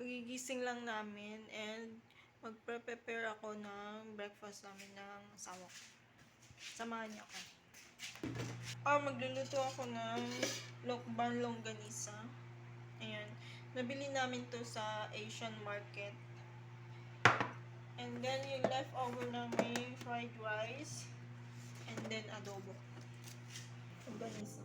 Pagigising lang namin and magpre-prepare ako ng breakfast namin ng asawa ko. Samahan niyo ako. Magluluto ako ng lokban longganisa. Ayan. Nabili namin to sa Asian market. And then yung leftover namin fried rice. And then adobo. Longganisa.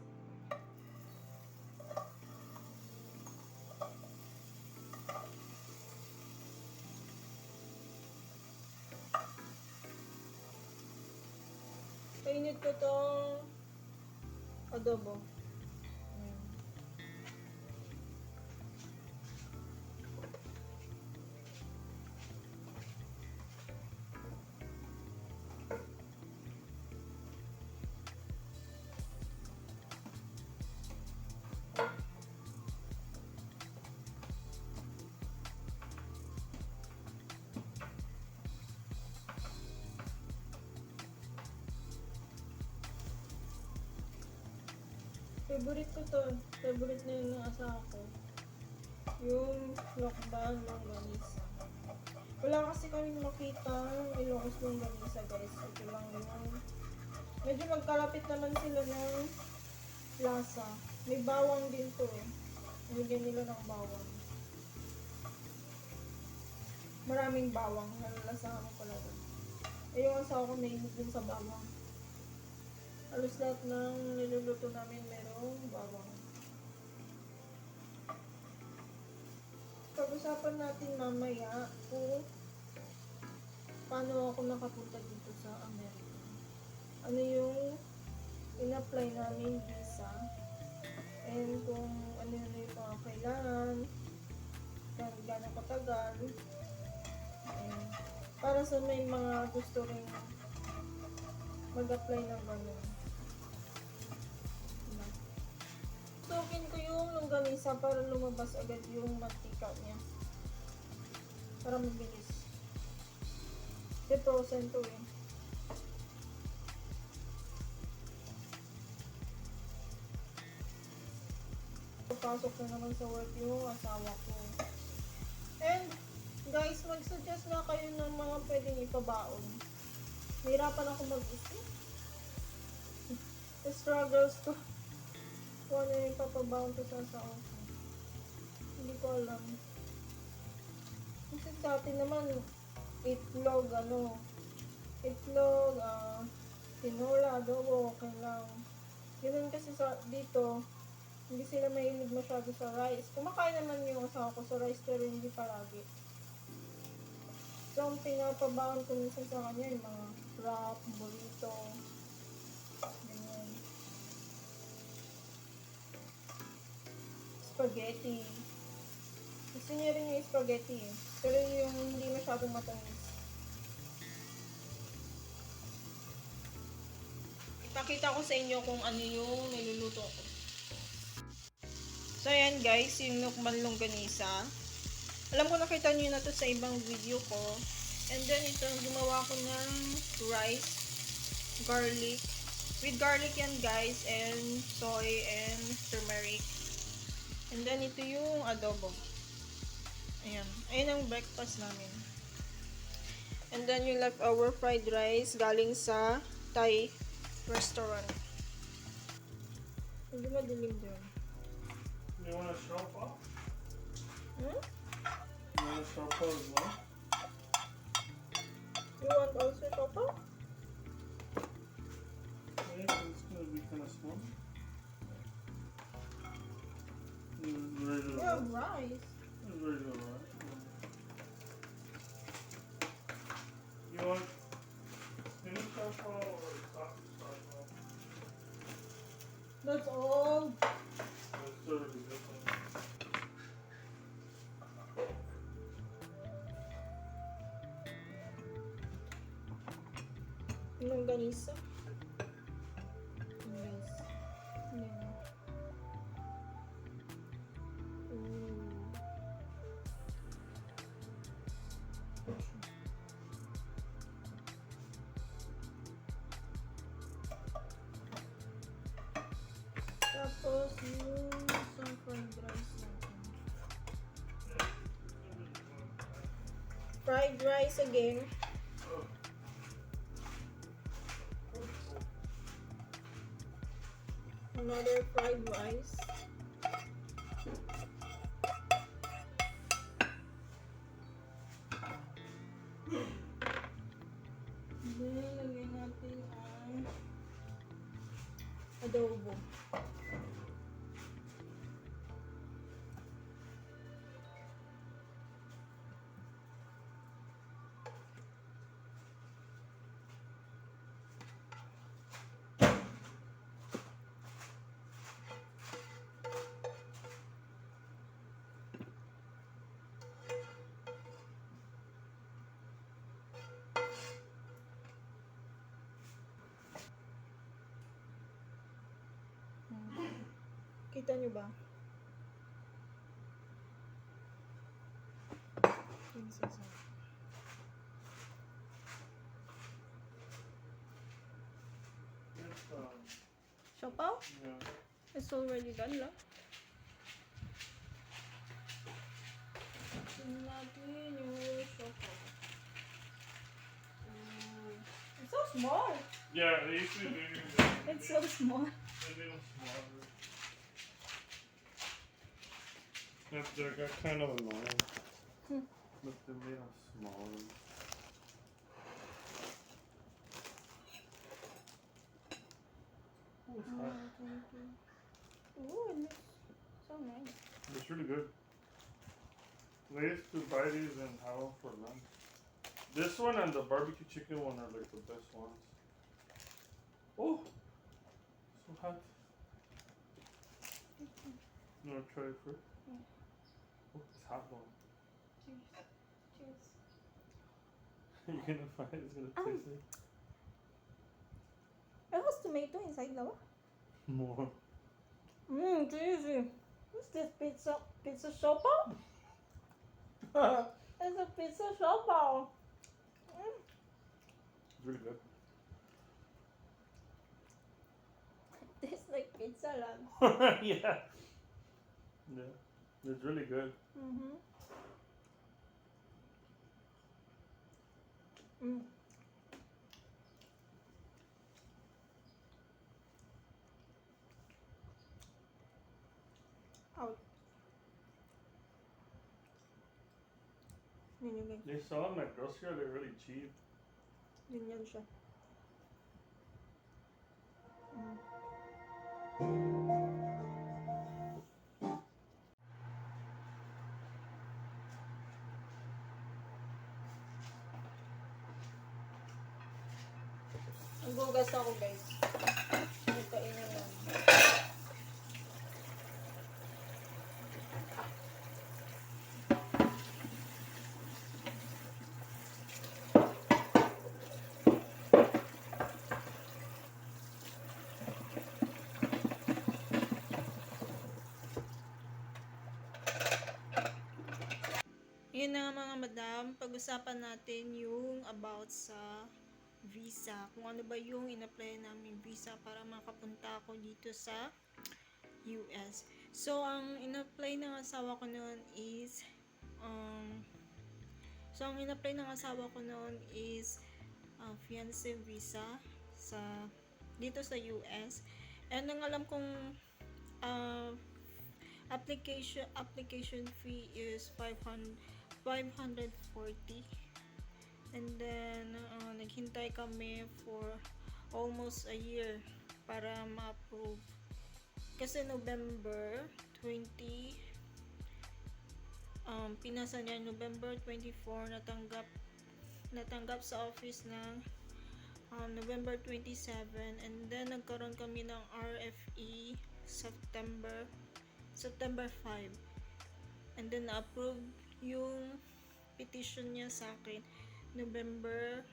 Painit ko tong adobo. Favorite ko to. Favorite na yun ng asawa ko. Yung lokban longganisa. Wala kasi kami makita Ilocos longganisa, guys. Ito lang yung medyo magkalapit naman sila ng lasa. May bawang din to eh. Nilagyan nila ng bawang. Maraming bawang. Nalalasahan ko pala doon. Yung asawa ko nainit din sa bawang. Halos lahat ng niluluto namin merong bawang. Pag-usapan natin mamaya kung paano ako nakapunta dito sa Amerika. Ano yung in-apply namin visa. And kung ano yung mga kailangan. Gano'ng katagal. And para sa may mga gusto rin mag-apply ng gano'n. Tukin ko yung longganisa para lumabas agad yung mantika niya. Para mabilis. Kasi frozen to eh. Pasok na naman sa work yung asawa ko. And guys, mag-suggest na kayo ng mga pwedeng ipabaon. Nahirapan ako mag-isip. Struggles to. Kung ano yung papabaon ko sa asawa ko. Hindi ko alam. Kasi sa atin naman, itlog, tinola, adobo, okay lang. Ganun kasi dito, hindi sila mahilig masyado sa rice. Kumakain naman yung asawa ko sa rice, pero hindi palagi. So, ang pinapabaon ko minsan sa kanya, yung mga wrap, burrito, ganyan. Spaghetti. Gusto niya rin yung spaghetti eh. Pero yung hindi masyadong matamis. Ipakita ko sa inyo kung ano yung niluluto ko. So ayan guys, yung lokban longganisa. Alam ko nakita niyo na to sa ibang video ko. And then ito, gumawa ko ng rice, garlic. With garlic yan guys, and soy and turmeric. And then ito yung adobo. Ayan. Ayan ang breakfast namin. And then yung leftover fried rice galing sa Thai restaurant. Hindi madilim doon. You want a shortfall? Hmm? You want a shortfall as well? You want also papa? Yeah, it's gonna be kind of small. Regular Yeah, rice. rice. Regular rice. You want skinny shortfall or soft shortfall? That's all. Let's start with this one. Longganisa. Yes. Yeah. Tapos yung isang fried rice natin. fried rice again. Another fried rice. Then, lagyan natin ang adobo. Kita nyo ba? It's, Siopaw? yeah. It's already done lang. Tingnan natin yung siopaw. It's so small. Yeah, they used to be bigger. It's so small. They made them smaller. They're kind of annoying. But they made them smaller. Oh, it's hot. Ooh, it looks so nice. It's really good. They used to buy these and have them for lunch. This one and the barbecue chicken one are like the best ones. Oh, so hot. You wanna try it first? Yeah. Oh, it's hot though. Cheers. Cheers. You're gonna find it's gonna taste like It has tomato inside now. more. Cheesy. What's this pizza? Pizza siopaw? It's a pizza siopaw. It's really good. Tastes like pizza lang. Yeah. Yeah. It's really good. Mm-hmm. Out. Yun yung ganyan. They sell them at grocery store, they're really cheap. Ganyan siya. Nagugas ako, guys. Nagkainin lang. Yun na nga mga madam, pag-usapan natin yung about sa visa. Kung ano ba yung in-apply namin visa para makapunta ako dito sa US. So, ang in-apply ng asawa ko noon is fiancé visa sa dito sa US. And ang alam kong application fee is 540. And then naghintay kami for almost a year para ma-approve. Kasi November 20 pinasa niya November 24 natanggap sa office ng November 27, and then nagkaroon kami ng RFE September 5, and then na-approve yung petition niya sa akin November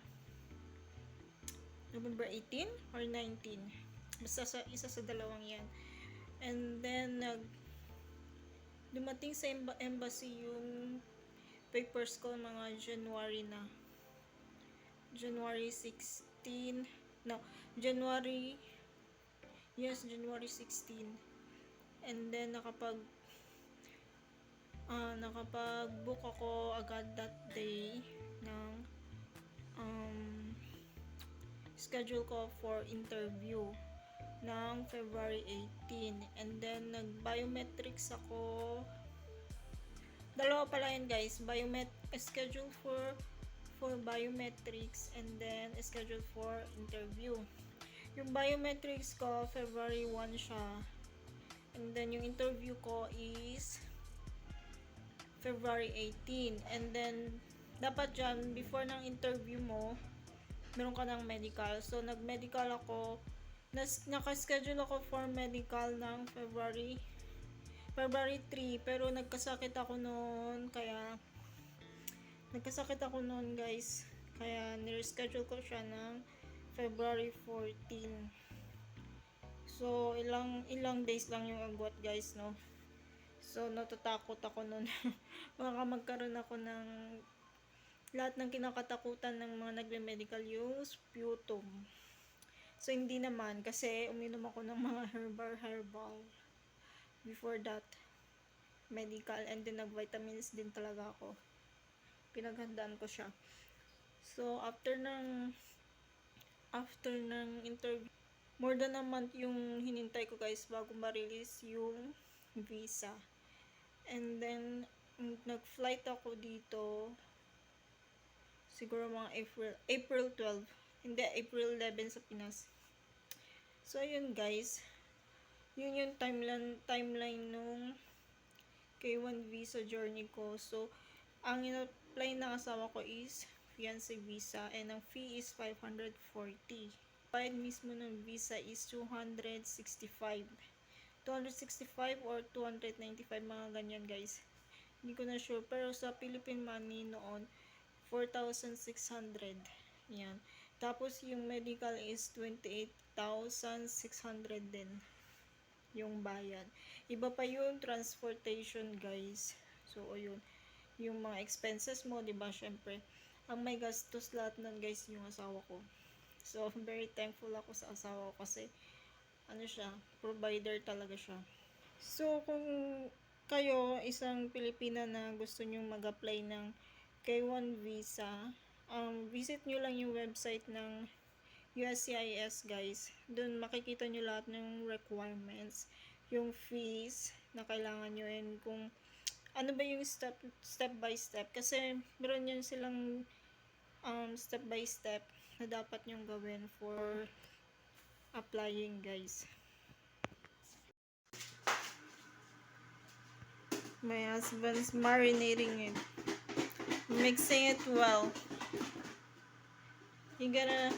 18 or 19, basta isa sa dalawang yan. And then dumating sa embassy yung papers ko mga January 16. January 16. And then nakapag-book ako agad that day ng schedule ko for interview ng February 18. And then, nag-biometrics ako. Dalawa pala yun, guys. Schedule for biometrics and then schedule for interview. Yung biometrics ko, February 1 siya. And then, yung interview ko is February 18. And then, dapat dyan, before ng interview mo, meron ka ng medical. So, nag-medical ako. Naka-schedule ako for medical ng February 3. Pero, nagkasakit ako noon. Guys. Kaya, nireschedule ko siya ng February 14. So, ilang days lang yung agwat, guys, no? So, natatakot ako nun. Baka magkaroon ako ng lahat ng kinakatakutan ng mga nagme-medical, yung sputum. So, hindi naman. Kasi, uminom ako ng mga herbal before that medical. And then, nag-vitamins din talaga ako. Pinaghandaan ko siya. So, after ng interview, more than a month yung hinintay ko, guys, bago ma-release yung visa. And then, nag-flight ako dito siguro mga April 12. Hindi, April 11 sa Pinas. So, ayun, guys. Yun yung timeline nung K1 visa journey ko. So, ang in-apply ng asawa ko is fiancé visa and ang fee is 540. Bayad mismo ng visa is 265 or 295, mga ganyan, guys. Hindi ko na sure, pero sa Philippine money noon 4,600. Yan. Tapos yung medical is 28,600 din yung bayad. Iba pa yung transportation, guys. So ayun, yung mga expenses mo, 'di ba? Syempre, ang may gastos lahat nun, guys, yung asawa ko. So, very thankful ako sa asawa ko kasi siya, provider talaga siya. So, kung kayo, isang Pilipina na gusto nyong mag-apply ng K1 visa, visit nyo lang yung website ng USCIS, guys. Doon makikita nyo lahat ng requirements, yung fees na kailangan nyo, and kung ano ba yung step by step. Kasi meron yun silang step by step na dapat nyong gawin for applying, guys. My husband's marinating it, mixing it well. You gotta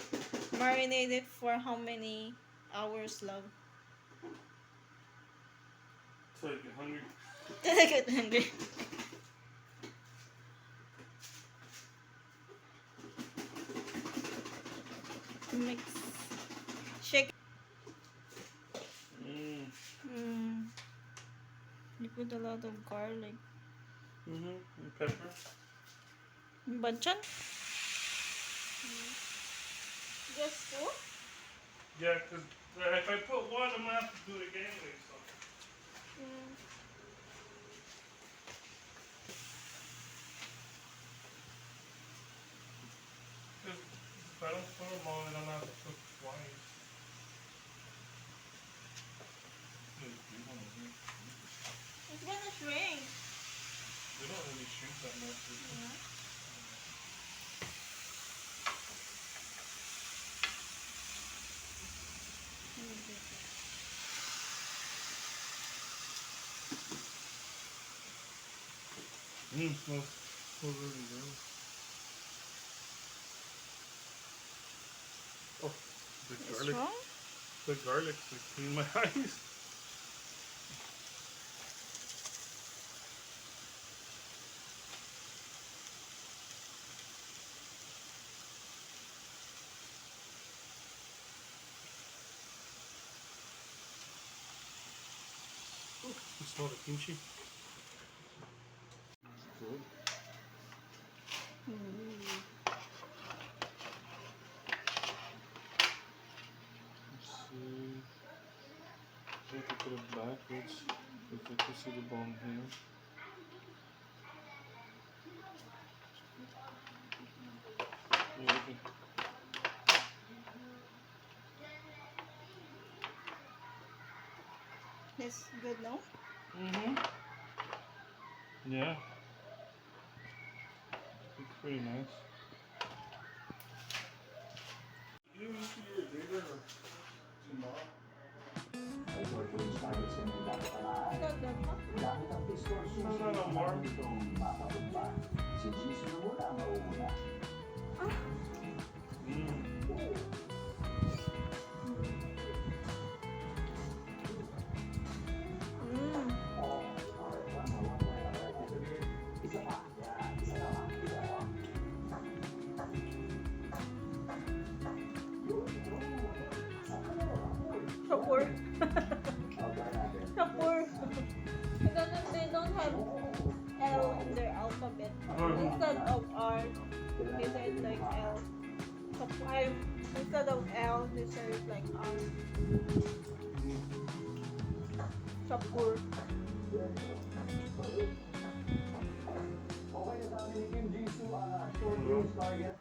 marinate it for how many hours, love? So you get hungry. I get hungry. Mix. Shake. You put a lot of garlic. And pepper. Banchan? Just two? Yeah, because if I put one, I'm gonna have to do it again anyway. So. Because if I don't put them all, then I'm gonna have to cook twice. It's gonna shrink. They don't really shrink that much. Yeah. Smells really good. Oh, the It's garlic. strong? The garlic's like clean my eyes. Oh, you smell the kimchi? Good. Let's see. I have to put it backwards because I can see the bone here. It's good, no? Mm-hmm. Yeah. It's pretty nice. You didn't see your data tomorrow? It's not that hot. No, no, more. Mm. Mm. Shapur. Shapur. They don't have L in their alphabet. Instead of R, they say it like L. Shapur. Instead of L, they say it like R. Shapur. Okay na sa amin ni Kim Jisoo, short news target.